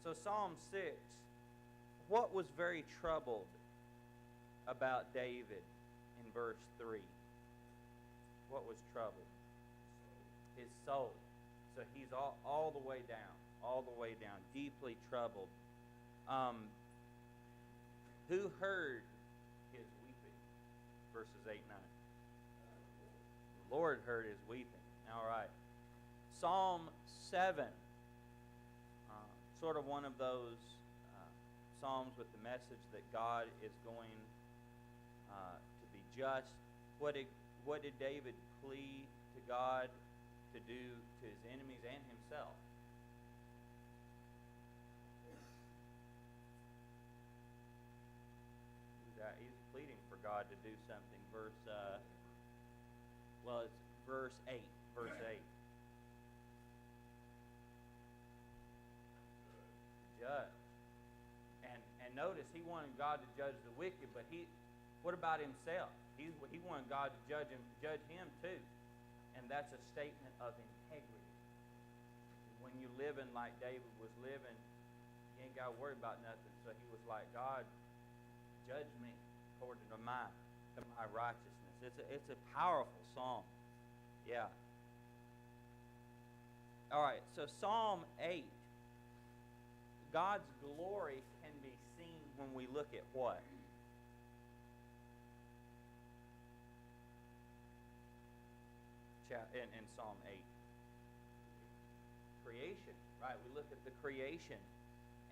So Psalm 6, what was very troubled about David in verse 3? What was troubled? His soul. So he's all the way down, deeply troubled. Who heard his weeping? Verses 8 and 9. The Lord heard his weeping. All right. Psalm 7. Sort of one of those psalms with the message that God is going to be just. What did David plead to God to do to his enemies and himself? He's pleading for God to do something. It's verse 8. Verse 8. Judge. And notice he wanted God to judge the wicked, but what about himself? He wanted God to judge him too. And that's a statement of integrity. When you're living like David was living, you ain't got to worry about nothing. So he was like, God, judge me according to my righteousness. It's a powerful psalm. Yeah. All right, so Psalm 8. God's glory can be seen when we look at what? In Psalm 8. Creation, right? We look at the creation.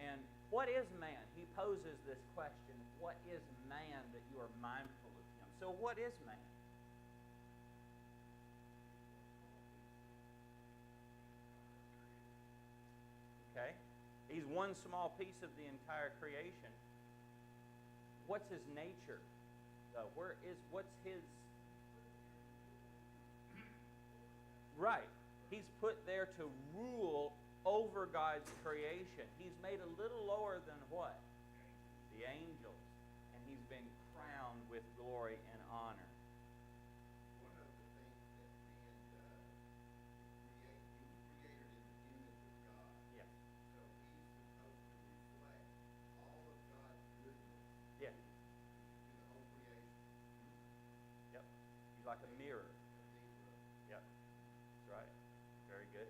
And what is man? He poses this question, what is man that you are mindful of him? So what is man? Okay? He's one small piece of the entire creation. What's his nature? What's his... Right. He's put there to rule over God's creation. He's made a little lower than what? The angels. And he's been crowned with glory and honor. One of the things that man does is he was created in the image of God. Yeah. So he's supposed to reflect all of God's goodness Yeah. to the whole creation. Yep. He's like a mirror. Yep. That's right. Very good.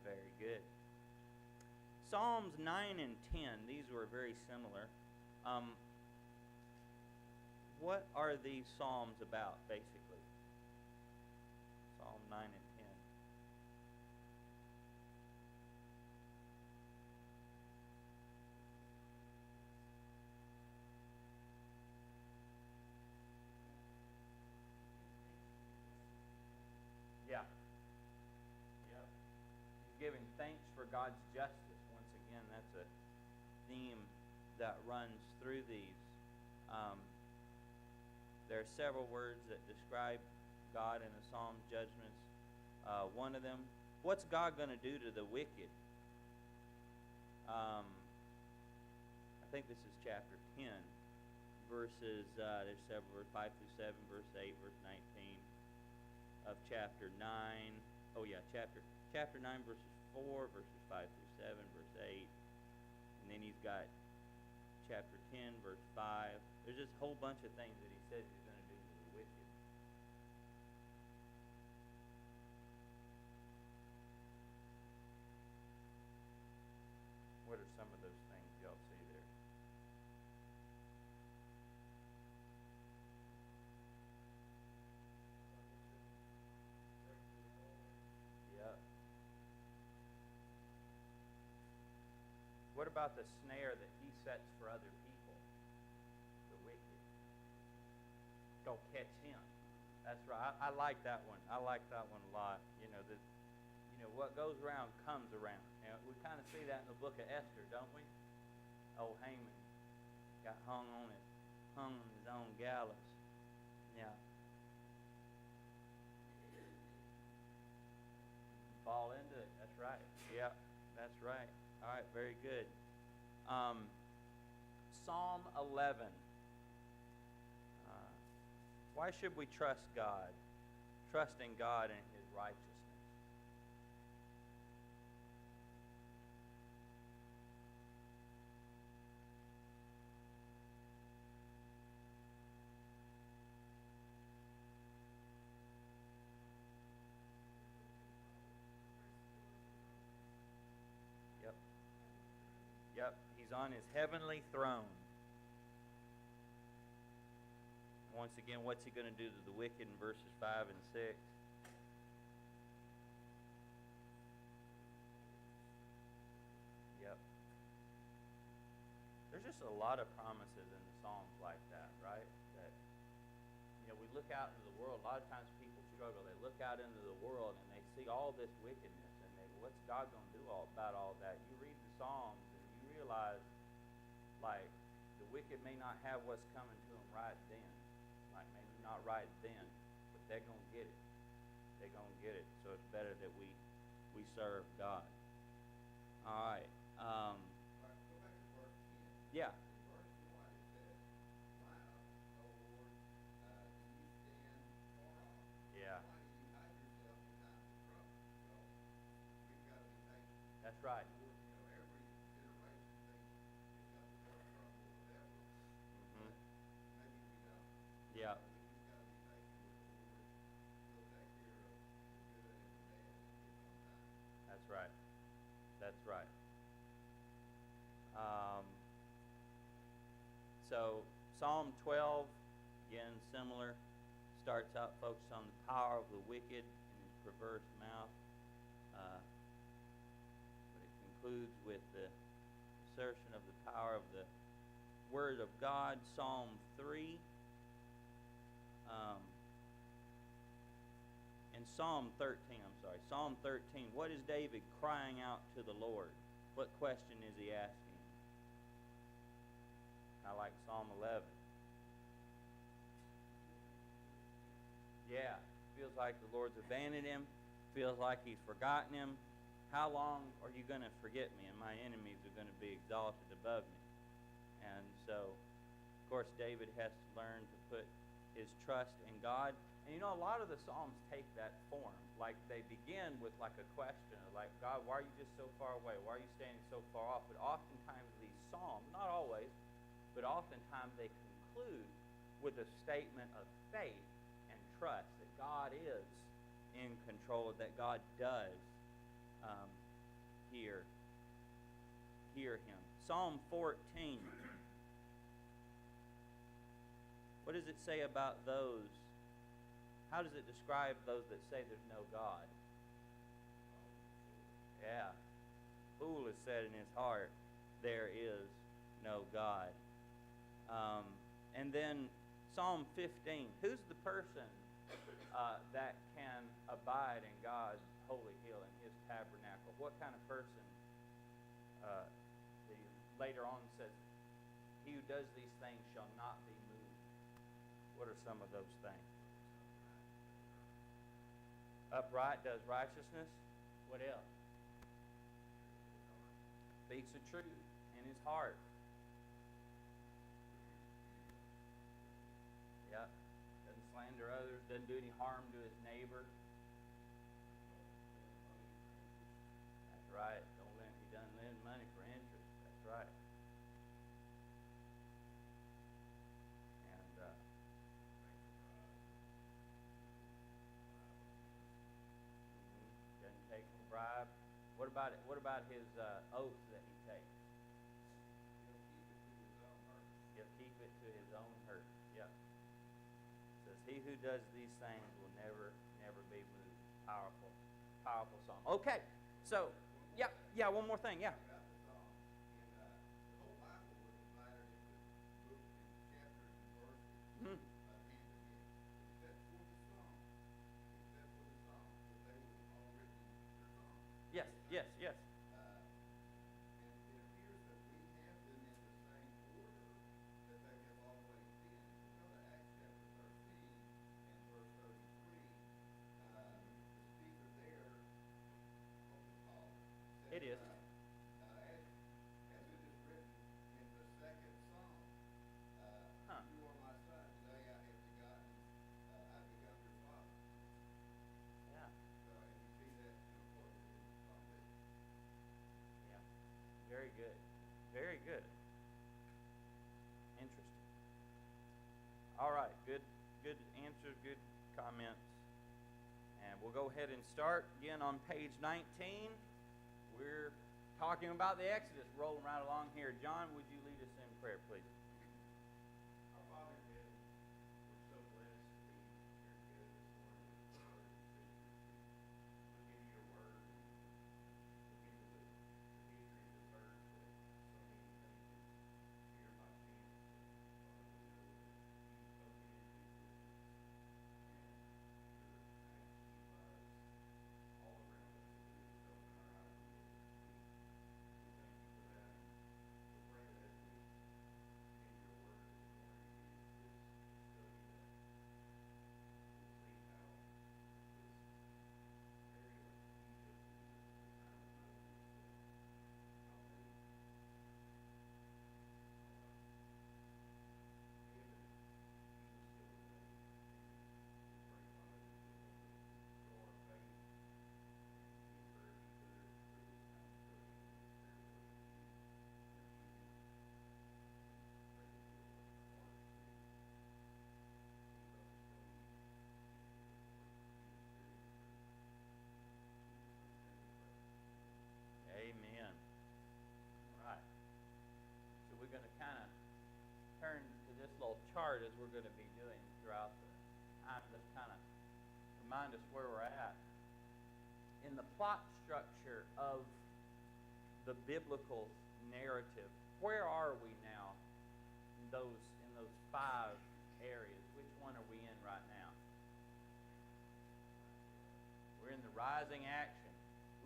Very good. Psalms 9 and 10, these were very similar. What are these psalms about, basically? Psalm 9 and 10. Yeah. Yep. He's giving thanks for God's justice. Once again, that's a theme that runs through these. There are several words that describe God in the Psalm's judgments. One of them, what's God going to do to the wicked? I think this is chapter 10, verses, there's several, 5 through 7, verse 8, verse 19 of chapter 9. Oh yeah, chapter 9, verses 4, verses 5 through 7, verse 8. And then he's got chapter 10, verse 5. There's just a whole bunch of things that he says he's going to do to the wicked. What are some of those things y'all see there? Yep. What about the snare that he sets for other people? The wicked. Go catch him. That's right. I like that one. I like that one a lot. What goes around comes around. We kind of see that in the book of Esther, don't we? Old Haman got hung on his own gallows. Yeah. Fall into it. That's right. Yeah, that's right. All right, very good. Psalm 11. Why should we trust God? Trust in God and his righteousness. Yep, He's on His heavenly throne. Once again, what's He going to do to the wicked in verses 5 and 6? Yep. There's just a lot of promises in the Psalms like that, right? That, we look out into the world. A lot of times people struggle. They look out into the world and they see all this wickedness, and what's God going to do about all that? You read the Psalms and you realize, like, the wicked may not have what's coming to them right then. Like, maybe not right then, but they're going to get it. They're going to get it. So it's better that we serve God. All right. All right, go back to verse 10. Yeah. In verse 1 it says, "Why, O Lord, do you stand far off? Yeah. Why do you hide yourself in times of trouble?" So we've got to be patient. That's right. Every generation thinks it's got the worst trouble or whatever, Mm-hmm. but maybe we don't. Yeah. We just got to be patient with the Lord. He'll take care of the good and the bad in His own time. That's right. That's right. So Psalm 12, again, similar, starts out focused on the power of the wicked and his perverse mouth. But it concludes with the assertion of the power of the Word of God. Psalm 3. In Psalm 13, Psalm 13, what is David crying out to the Lord? What question is he asking? I like Psalm 11. Yeah, feels like the Lord's abandoned him. Feels like He's forgotten him. How long are you going to forget me? And my enemies are going to be exalted above me. And so, of course, David has to learn to put his trust in God. And a lot of the Psalms take that form. Like, they begin with like a question, like, God, why are you just so far away? Why are you standing so far off? But oftentimes these Psalms, not always, but oftentimes they conclude with a statement of faith and trust that God is in control, that God does hear him. Psalm 14. What does it say about those? How does it describe those that say there's no God? Yeah. Fool has said in his heart, there is no God. And then Psalm 15. Who's the person that can abide in God's holy hill, in His tabernacle? What kind of person? Later on says, he who does these things shall not be moved. What are some of those things? Upright does righteousness. What else? Speaks the truth in his heart. Yep. Doesn't slander others. Doesn't do any harm to his neighbor. That's right. He doesn't lend money for interest. That's right. And doesn't take no bribe. What about it? What about his oath that he takes? He'll keep it to his own hurt. Yep. Says, he who does these things will never be moved. Powerful song. Okay, so yeah. One more thing. Yeah. About the Psalm, and the whole Bible was divided into books and chapters and verses. Hmm. Hand to hand, except for the Psalm, because they were all written in Psalm. Yes. And it appears that we have them in the same order that they have always been. If we go to Acts chapter 13 and verse 33, the speaker there, Paul, said, It is. as it is written in the second Psalm, you are my son, today I've begun your father. Yeah. And you see that quoted in Psalm 8. Yeah. Very good. Very good. Interesting. All right. Good answers, good comments. And we'll go ahead and start again on page 19. We're talking about the Exodus, rolling right along here. John, would you lead us in prayer, please? Our Father in heaven, we're so blessed to be here together this morning with the brothers and sisters to look into your word and look into the history of this earth, that so many things is here by chance. But Father, we know that you spoke it into existence, and you're active lives all around us, and we just open our eyes and look to see. We thank you for that, and we pray that as we into your word this morning, we use this study that we'll see how this area of Egypt and the time of Moses, that how they given evil still today. And we pray, Father, that you'll help us to grow our faith and to encourage each other through this time of study and to experience what you do in our kingdom. And pray that you'll open our hearts to keep us from you and to experience truth. In Jesus' name we pray. Amen. All right. So we're going to kind of turn to this little chart as we're going to be doing throughout the time, just kind of remind us where we're at. In the plot structure of the biblical narrative, where are we now in those 5 areas? Which one are we in right now? We're in the rising action.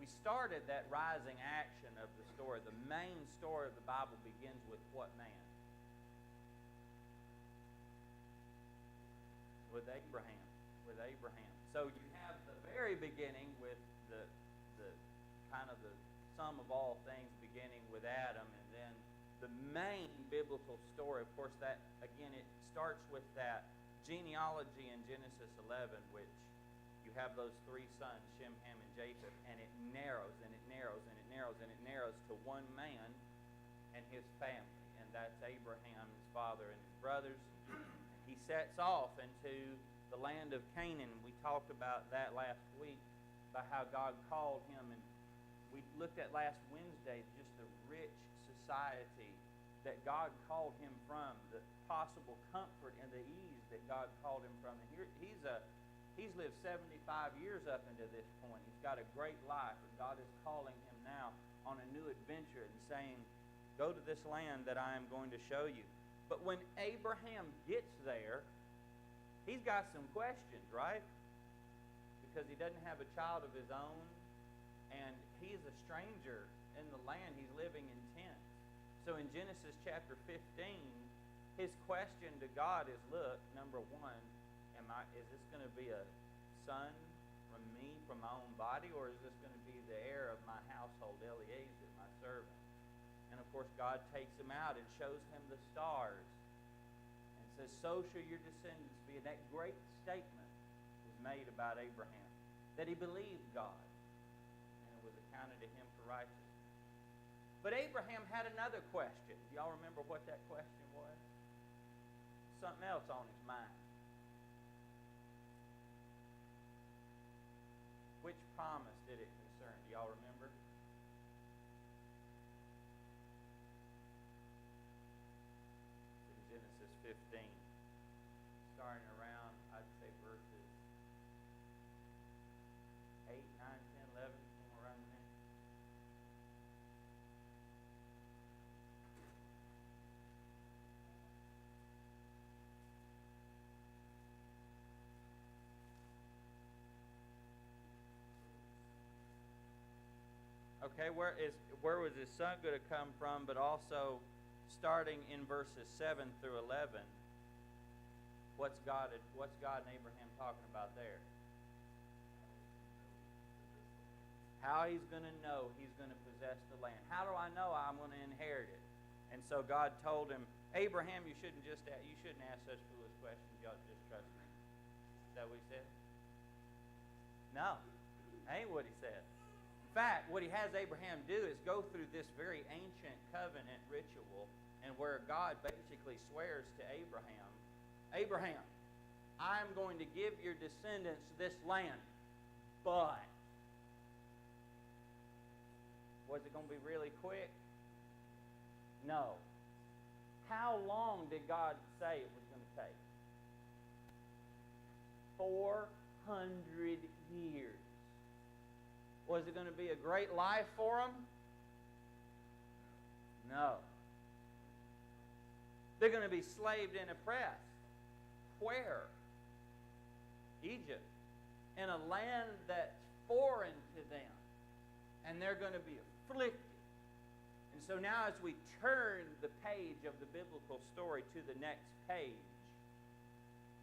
We started that rising action of the story. The main story of the Bible begins with what man? With Abraham. With Abraham. So you have the very beginning with the kind of the sum of all things beginning with Adam, and then the main biblical story, of course, that again it starts with that genealogy in Genesis 11, which you have those 3 sons, Shem, Ham, and Japheth, and it narrows and it narrows and it narrows and it narrows to one man and his family, and that's Abraham, his father, and his brothers. And he sets off into the land of Canaan. We talked about that last week, about how God called him, and we looked at last Wednesday just the rich society that God called him from, the possible comfort and the ease that God called him from. And here he's lived 75 years up into this point. He's got a great life, and God is calling him now on a new adventure and saying, go to this land that I am going to show you. But when Abraham gets there, he's got some questions, right? Because he doesn't have a child of his own, and he's a stranger in the land. He's living in tents. So in Genesis chapter 15, his question to God is, look, number one, is this going to be a son from me, from my own body, or is this going to be the heir of my household, Eliezer, my servant? And of course, God takes him out and shows him the stars and says, so shall your descendants be. And that great statement was made about Abraham, that he believed God, and it was accounted to him for righteousness. But Abraham had another question. Do y'all remember what that question was? Something else on his mind. Which promise did it concern? Do y'all remember? In Genesis 15, starting around, I'd say verses 8, 9, 10, 11, somewhere around there. Okay, where was his son going to come from? But also, starting in verses 7 through 11, what's God and Abraham talking about there? How he's going to know he's going to possess the land. How do I know I'm going to inherit it? And so God told him, Abraham, you shouldn't ask such foolish questions. You ought to just trust me. Is that what he said? No, that ain't what he said. In fact, what he has Abraham do is go through this very ancient covenant ritual, and where God basically swears to Abraham, Abraham, I'm going to give your descendants this land, but what Was it going to be really quick? No. How long did God say it was going to take? 400 years. Was it going to be a great life for them? No. They're going to be slaved and oppressed. Where? Egypt. In a land that's foreign to them. And they're going to be afflicted. And so now as we turn the page of the biblical story to the next page,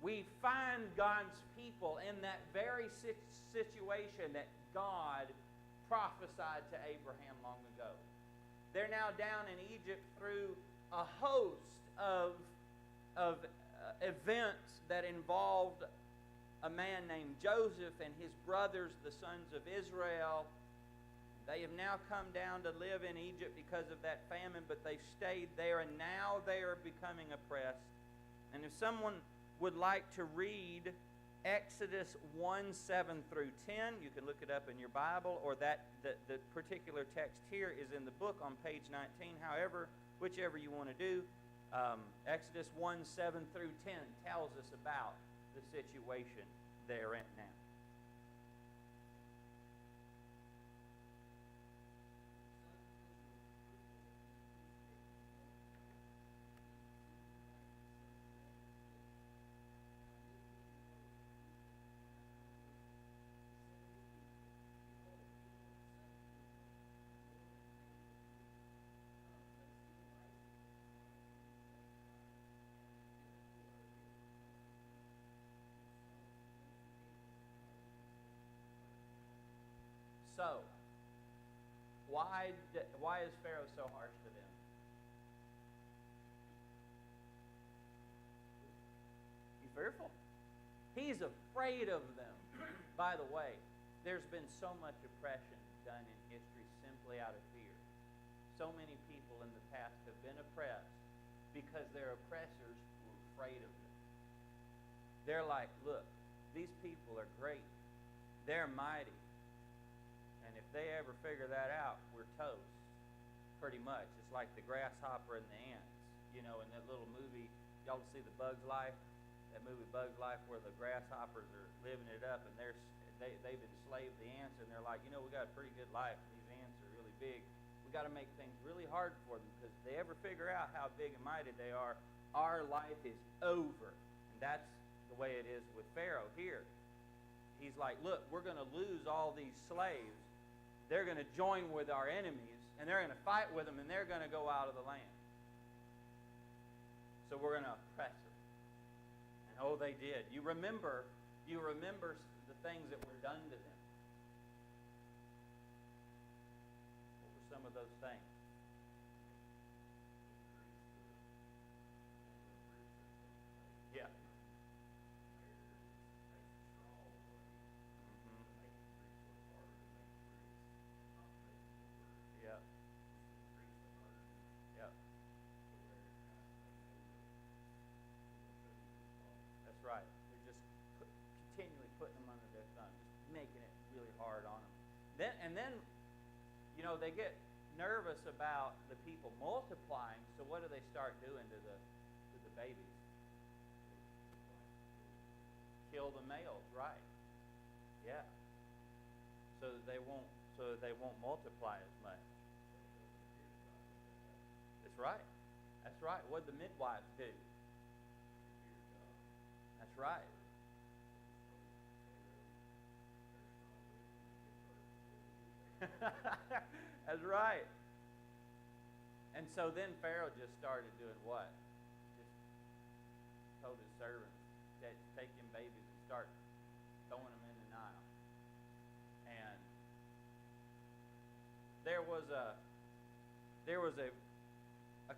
we find God's people in that very situation that God prophesied to Abraham long ago. They're now down in Egypt through a host of events that involved a man named Joseph and his brothers, the sons of Israel. They have now come down to live in Egypt because of that famine, but they've stayed there, and now they are becoming oppressed. And if someone would like to read Exodus 1:7 through 10, you can look it up in your Bible, or the particular text here is in the book on page 19. However, whichever you want to do, Exodus 1:7 through 10 tells us about the situation they're in now. So, why is Pharaoh so harsh to them? He's fearful. He's afraid of them. By the way, there's been so much oppression done in history simply out of fear. So many people in the past have been oppressed because their oppressors were afraid of them. They're like, look, these people are great. They're mighty. And if they ever figure that out, we're toast, pretty much. It's like the grasshopper and the ants. You know, in that little movie, y'all see the Bug's Life? That movie Bug's Life, where the grasshoppers are living it up, and they've enslaved the ants, and they're like, you know, we got a pretty good life. These ants are really big. We got to make things really hard for them, because if they ever figure out how big and mighty they are, our life is over. And that's the way it is with Pharaoh here. He's like, look, we're going to lose all these slaves. They're going to join with our enemies, and they're going to fight with them, and they're going to go out of the land. So we're going to oppress them. And oh, they did. You remember the things that were done to them. What were some of those things? Yeah. Yeah. Yeah. That's right. They're just continually putting them under their thumb, just making it really hard on them. Then, you know, they get nervous about the people multiplying. So what do they start doing to the babies? Kill the males, right? Yeah. So that they won't multiply as much. That's right. That's right. What did the midwives do? That's right. That's right. And so then Pharaoh just started doing what? Just told his servants that take them babies and start throwing them in the Nile. And there was a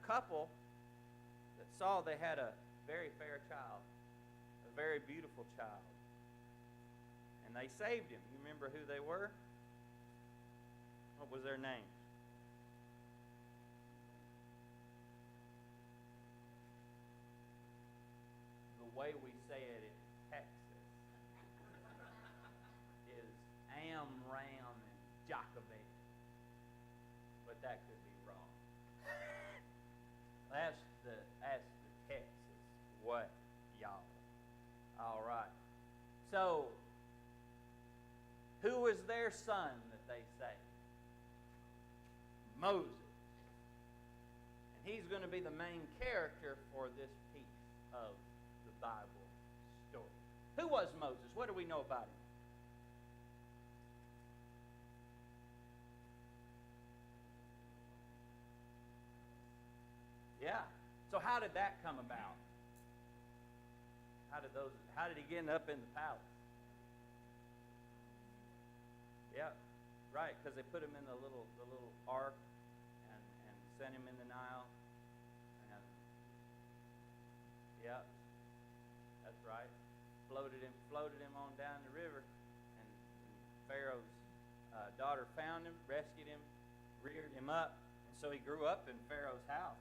couple that saw they had a very fair child, a very beautiful child. And they saved him. You remember who they were? What was their name? The way we say it in Texas is Amram and Jochebed. that could be wrong. That's the Texas way, y'all. All right. So, who was their son that they saved? Moses. And he's going to be the main character for this piece of the Bible story. Who was Moses? What do we know about him? Yeah. So how did that come about? How did he get up in the palace? Yeah, right, because they put him in the little ark and sent him in the Nile. And yeah, that's right. Floated him on down the river, and Pharaoh's daughter found him, rescued him, reared him up, and so he grew up in Pharaoh's house.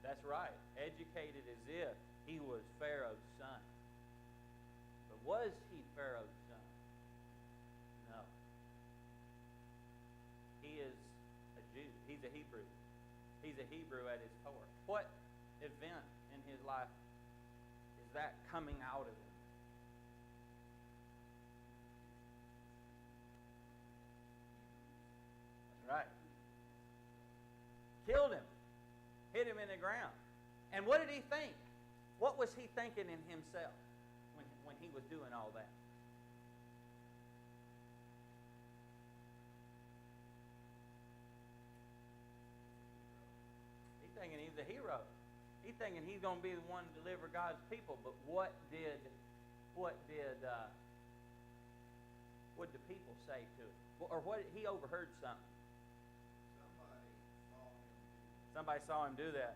That's right. Educated as if he was Pharaoh's son. But was he Pharaoh's son? No. He is a Jew. He's a Hebrew. He's a Hebrew at his core. What event in his life is that coming out of him? That's right. Killed him. Hit him in the ground. And what did he think? What was he thinking in himself when he was doing all that? He's thinking he's a hero. He's thinking he's going to be the one to deliver God's people. But what did the people say to him? Or what, he overheard something. Somebody saw him do that.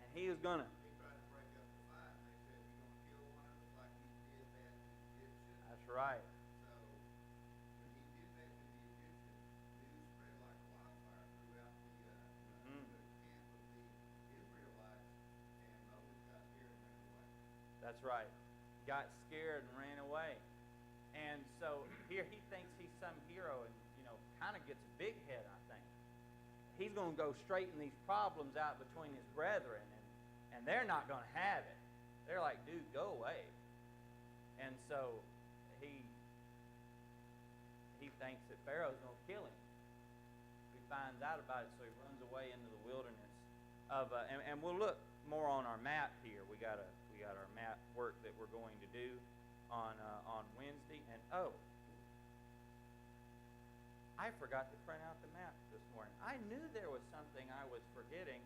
And he was going to. He tried to break up the fight, and they said, "You're going to kill one of us like you did that to the Egyptians." That's right. So when he did that to the Egyptians, news spread like wildfire throughout the camp of the Israelites, and Moses got scared and ran away. That's right. Got scared and ran away. And so here he thinks he's some hero, and kind of gets a big head, I think. He's going to go straighten these problems out between his brethren, and they're not going to have it. They're like, dude, go away. And so he thinks that Pharaoh's going to kill him. He finds out about it, so he runs away into the wilderness and we'll look more on our map here. We got our map work that we're going to do on Wednesday, and I forgot to print out the map this morning. I knew there was something I was forgetting.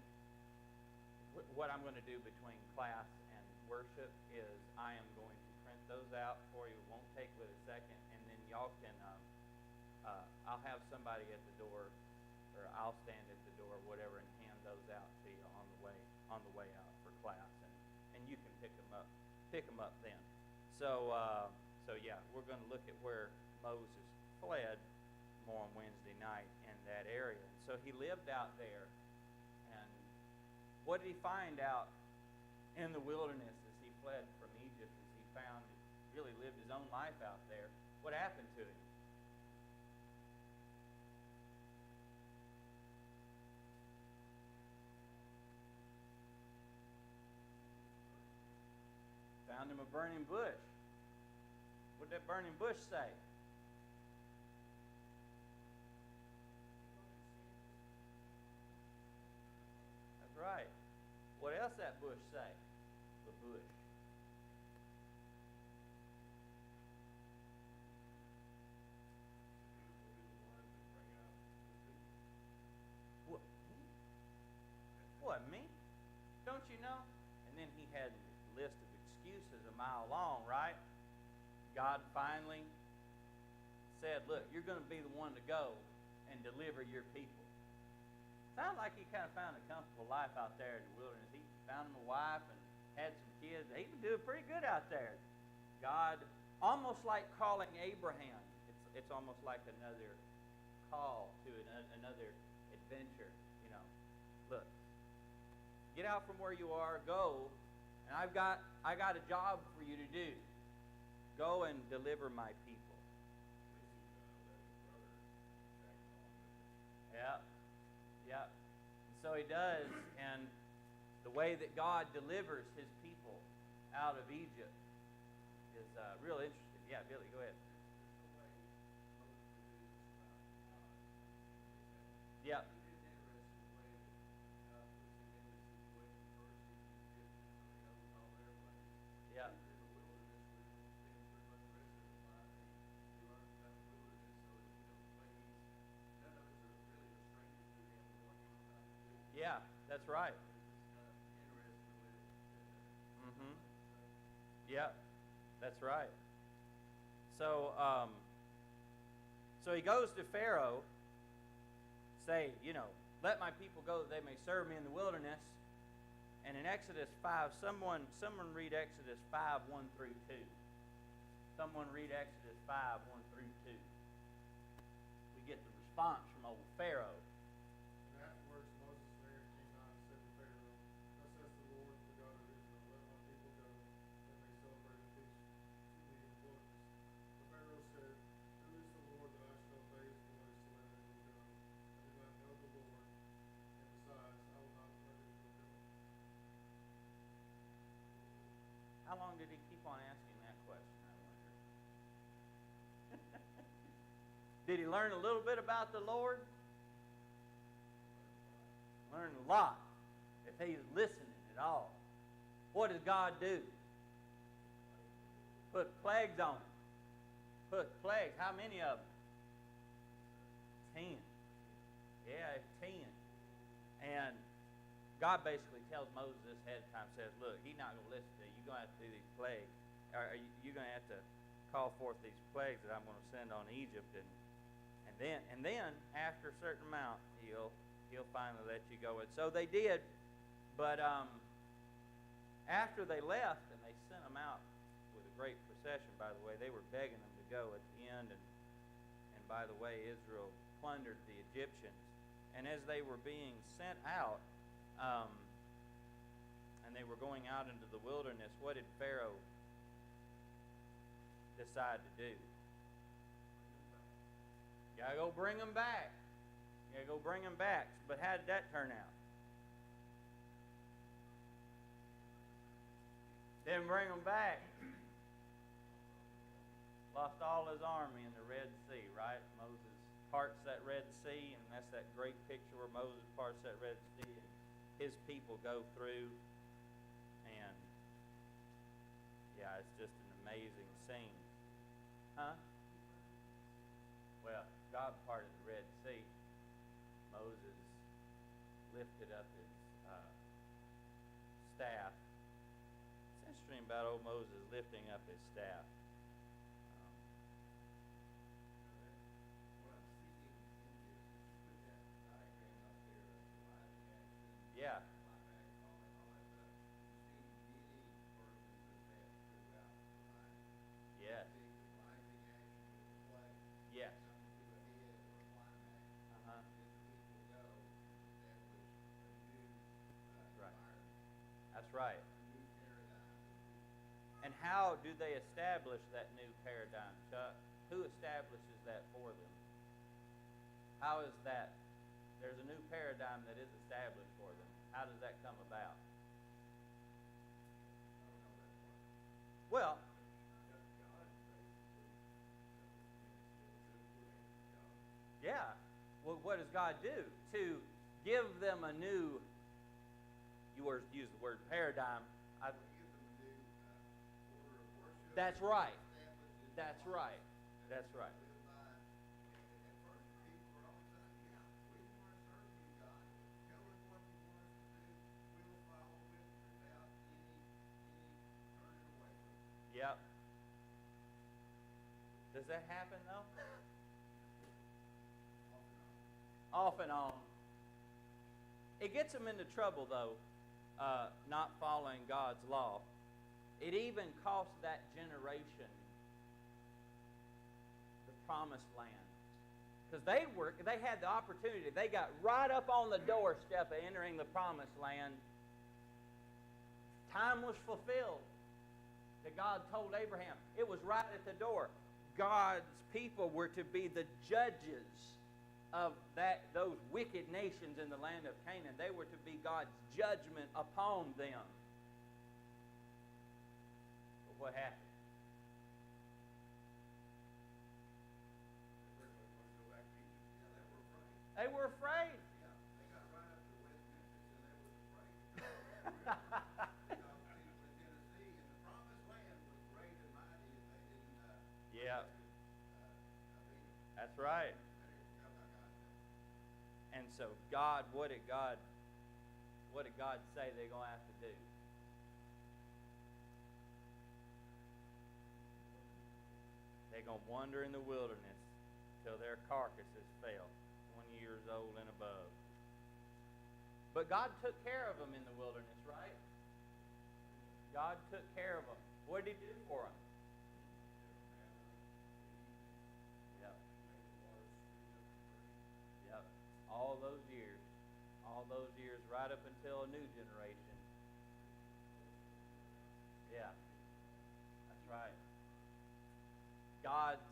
What I'm going to do between class and worship is I am going to print those out for you. It won't take but a second, and then y'all can. I'll have somebody at the door, or I'll stand at the door, whatever, and hand those out to you on the way out for class, and you can pick them up then. So yeah, we're going to look at where Moses fled more on Wednesday night in that area. And so he lived out there, and what did he find out in the wilderness as he fled from Egypt, as he found he really lived his own life out there? What happened to him? Found him a burning bush. What did that burning bush say? Right. What else that bush say? The bush. What, me? Don't you know? And then he had a list of excuses a mile long, right? God finally said, look, you're going to be the one to go and deliver your people. Sounds like he kind of found a comfortable life out there in the wilderness. He found him a wife and had some kids. He was doing pretty good out there. God, almost like calling Abraham. It's almost like another call to another adventure. Look, get out from where you are, go And I got a job for you to do. Go and deliver my people. Yeah, yeah. And so he does, and the way that God delivers his people out of Egypt is real interesting. Yeah, Billy, go ahead. Yeah. Yeah. Yeah, that's right. Mm-hmm. Yeah, that's right. So, so he goes to Pharaoh, say, let my people go that they may serve me in the wilderness. And in Exodus 5, someone read Exodus 5, 1 through 2. Someone read Exodus 5, 1 through 2. We get the response from old Pharaoh. And afterwards Moses and Aaron came out and said to Pharaoh, Thus says the Lord, the God of Israel, let my people go, that they may celebrate a feast to me in the wilderness. But Pharaoh said, Who is the Lord that I should obey his voice to let Israel go? I do not know the Lord, and besides, I will not let Israel go. How long did he keep on asking that question, I wonder? Did he learn a little bit about the Lord? Learn a lot, if he's listening at all. What does God do? Put plagues on him. Put plagues. How many of them? 10. Yeah, 10. And God basically tells Moses this ahead of time, says, look, he's not going to listen to you. You're going to have to do these plagues. Or you're going to have to call forth these plagues that I'm going to send on Egypt. And then after a certain amount, he'll finally let you go. And so they did. But after they left, and they sent them out with a great procession, by the way, they were begging them to go at the end. And by the way, Israel plundered the Egyptians. And as they were being sent out, and they were going out into the wilderness, what did Pharaoh decide to do? You gotta go bring them back. You gotta go bring them back. But how did that turn out? Didn't bring them back. Lost all his army in the Red Sea, right? Moses parts that Red Sea, and that's that great picture where Moses parts that Red Sea, and his people go through, and yeah, it's just an amazing scene. Huh? Well, God parted the Red Sea. Moses lifted up his staff. It's interesting about old Moses lifting up his staff. What I'm seeing in this is you put that diagram up there of Elijah action, Yeah. climax, all that stuff. You see many versions of that throughout the Bible. Yes. You see the rising action with the flag, Yes. coming to a head or a climax. Uh-huh. As the people go, establish a new Right. environment, That's right. a new paradigm. And how do they establish that new paradigm, Chuck? Who establishes that for them? How is that? There's a new paradigm that is established for them. How does that come about? I don't know that part. Well, God basically yeah. Well, what does God do? To give them a new, you use the word paradigm. Give them a new order of worship. That's right. Establishes That's laws right. that That's they right. live by. And at first, people were always saying, "Yeah, we want to serve you, God. Tell us what you want us to do. We'll follow it without any turning away from it." Yep. Does that happen though? Off and on. It gets them into trouble though, not following God's law. It even cost that generation the promised land. Because they had the opportunity. They got right up on the doorstep of entering the promised land. Time was fulfilled that God told Abraham. It was right at the door. God's people were to be the judges of those wicked nations in the land of Canaan. They were to be God's judgment upon them. But what happened? They were afraid. Yeah, they got right up to West Memphis and they was afraid. Because people in Tennessee and the promised land was great and mighty and they didn't, Yeah, beat it. that's right. And so what did God say they're going to have to do? They're going to wander in the wilderness till their carcasses fail, 20 years old and above. But God took care of them in the wilderness, right? God took care of them. What did He do for them? Yep. Yep. All those years, right up until a new generation. Yeah. That's right. God's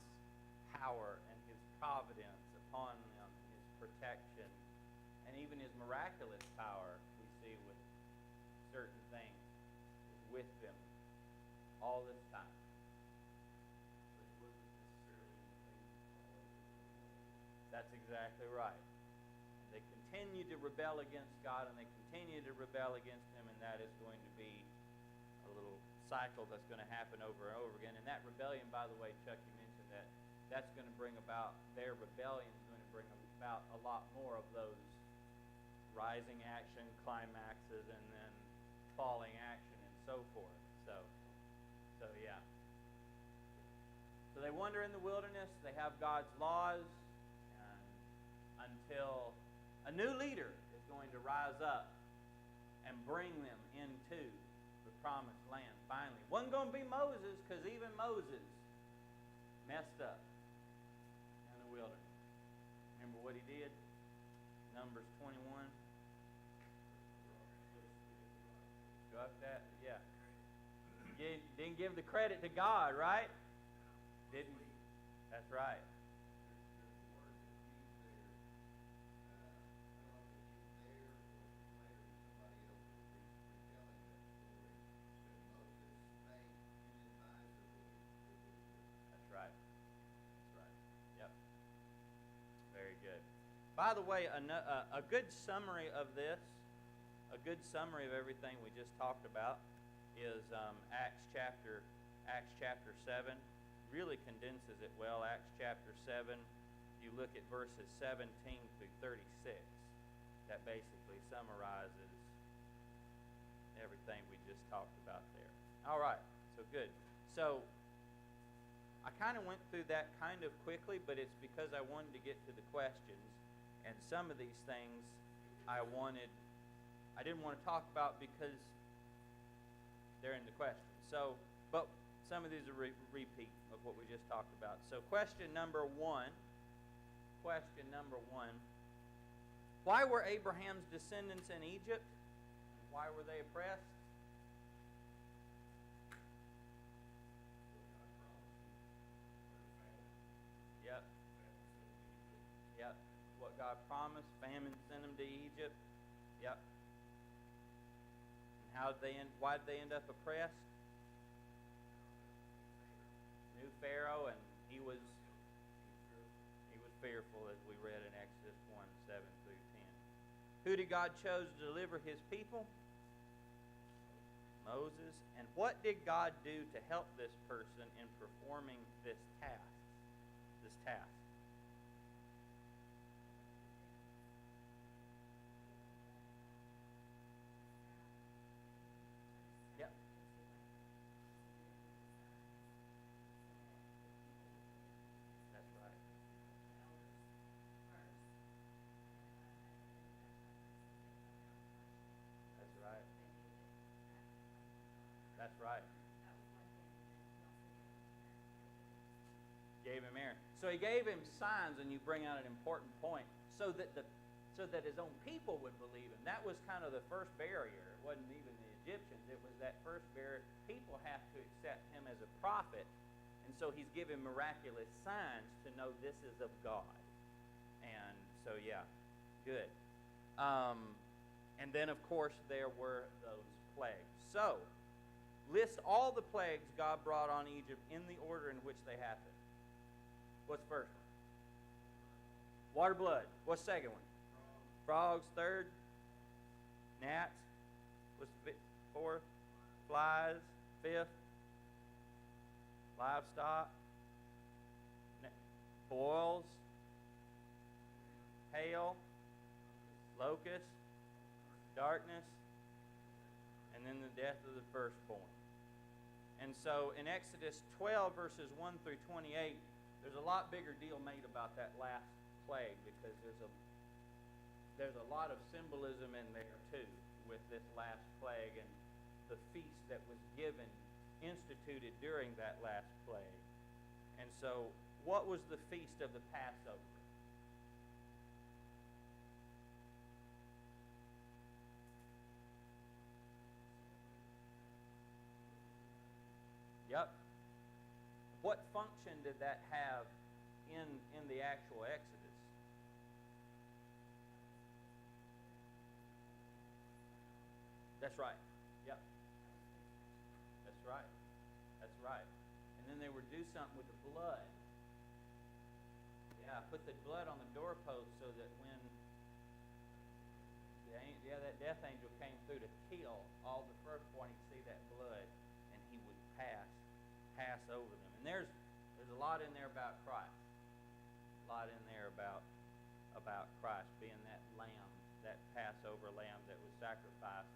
power and His providence upon them, His protection, and even His miraculous power we see with certain things is with them all this time. That's exactly right. And they continue to rebel against God, and they continue to rebel against Him, and that is going to be a little cycle that's going to happen over and over again. And that rebellion, by the way, Chuck, you mentioned that's going to bring about, their rebellion is going to bring about a lot more of those rising action, climaxes, and then falling action, and so forth. So yeah. So they wander in the wilderness. They have God's laws, and until a new leader is going to rise up and bring them into the promised land finally. Wasn't going to be Moses, because even Moses messed up in the wilderness. Remember what he did? Numbers 21. Got that? Yeah. Didn't give the credit to God, right? Didn't. That's right. By the way, a good summary of this, a good summary of everything we just talked about, is Acts chapter 7. Really condenses it well. Acts chapter 7. You look at verses 17 through 36. That basically summarizes everything we just talked about there. All right. So good. So I kind of went through that kind of quickly, but it's because I wanted to get to the questions. And some of these things I didn't want to talk about because they're in the questions. So, but some of these are repeat of what we just talked about. So question number one. Why were Abraham's descendants in Egypt? And why were they oppressed? Yep. Yep. What God promised, famine sent them to Egypt. Yep. And why did they end up oppressed? New Pharaoh, and he was fearful, as we read in Exodus 1:7 through 10. Who did God choose to deliver His people? Moses. And what did God do to help this person in performing this task? Yep. That's right. That's right. That's right. Gave him Aaron. So he gave him signs, and you bring out an important point, so that his own people would believe him. That was kind of the first barrier. It wasn't even the Egyptians. It was that first bearer. People have to accept him as a prophet, and so he's given miraculous signs to know this is of God. And so, yeah, good. And then, of course, there were those plagues. So, list all the plagues God brought on Egypt in the order in which they happened. What's the first one? Water, blood. What's the second one? Frogs. Third? Gnats. What's the fourth? Flies. Fifth? Livestock. Boils. Hail. Locusts. Darkness. And then the death of the firstborn. And so in Exodus 12, verses 1 through 28, there's a lot bigger deal made about that last plague, because there's a lot of symbolism in there too with this last plague and the feast that was given, instituted during that last plague. And so, what was the feast of the Passover? Yep. What function did that have in the actual Exodus? That's right. Yep. That's right. That's right. And then they would do something with the blood. Yeah, put the blood on the doorpost so that when that death angel came through to kill all the firstborn, he'd see that blood and he would pass over them. And there's a lot in there about Christ. A lot in there about Christ being that lamb, that Passover lamb that was sacrificed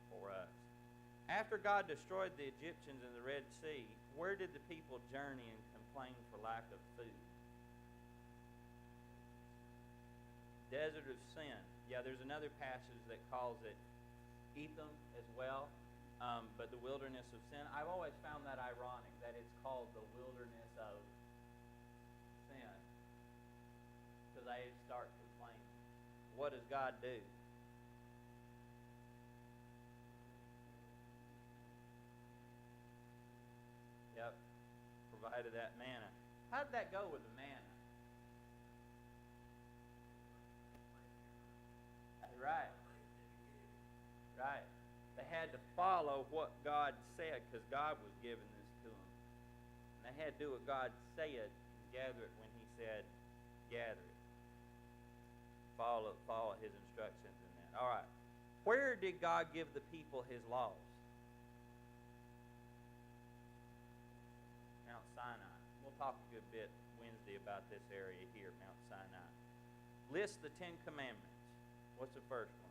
for us. After God destroyed the Egyptians in the Red Sea, where did the people journey and complain for lack of food? Desert of Sin. Yeah, there's another passage that calls it Etham as well, but the wilderness of sin. I've always found that ironic that it's called the wilderness of sin, because they start complaining. What does God do? Yep, provided that manna. How did that go with the manna? Right. Right. They had to follow what God said, because God was giving this to them. And they had to do what God said and gather it when he said gather it. Follow his instructions in that. All right. Where did God give the people his laws? Mount Sinai. We'll talk a good bit Wednesday about this area here, Mount Sinai. List the 10 Commandments. What's the first one?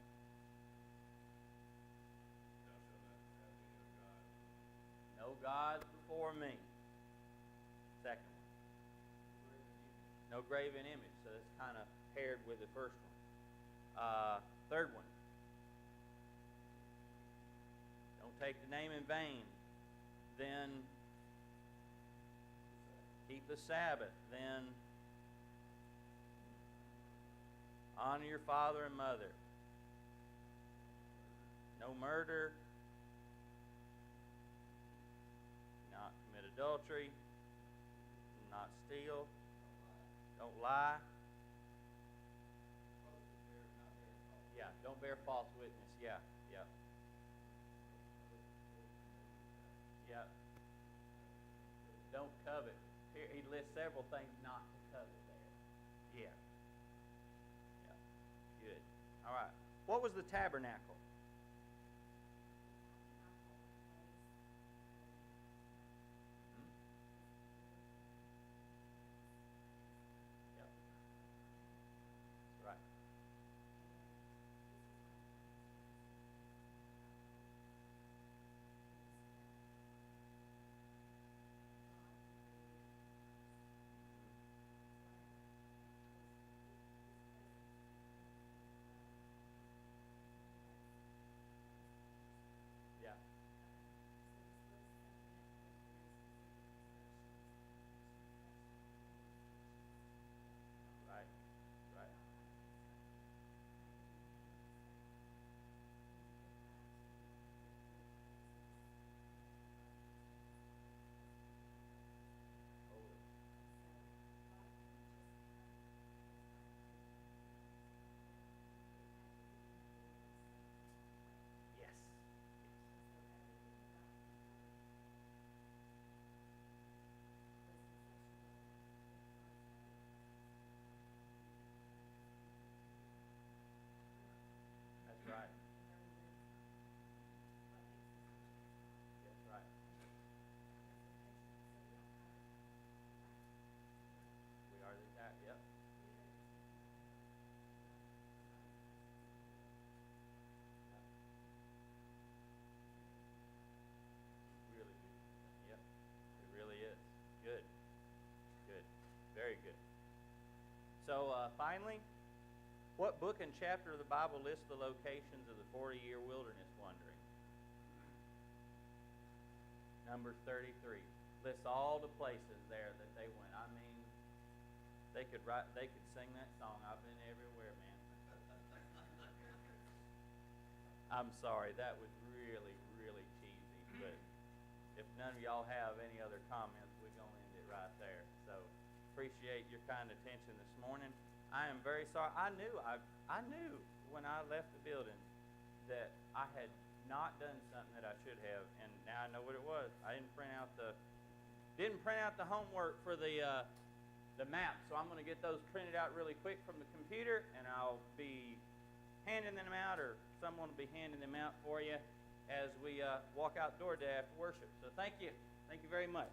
No gods before me. Second one. No graven image. So that's kind of paired with the first one. Third one. Don't take the name in vain. Then keep the Sabbath. Then honor your father and mother. No murder. Not commit adultery. Not steal. Don't lie. Yeah, don't bear false witness. Yeah. Don't covet. Here he lists several things not to covet there. Yeah. Good. All right. What was the tabernacle? Yep. That's right. Finally, what book and chapter of the Bible lists the locations of the 40-year wilderness wandering? Numbers 33 lists all the places there that they went. I mean, they could sing that song. I've been everywhere, man. I'm sorry, that was really, really cheesy. But if none of y'all have any other comments, we're gonna end it right there. So appreciate your kind attention this morning. I am very sorry. I knew when I left the building that I had not done something that I should have, and now I know what it was. I didn't print out the homework for the map, so I'm going to get those printed out really quick from the computer, and I'll be handing them out, or someone will be handing them out for you as we walk out the door today after worship. So thank you very much.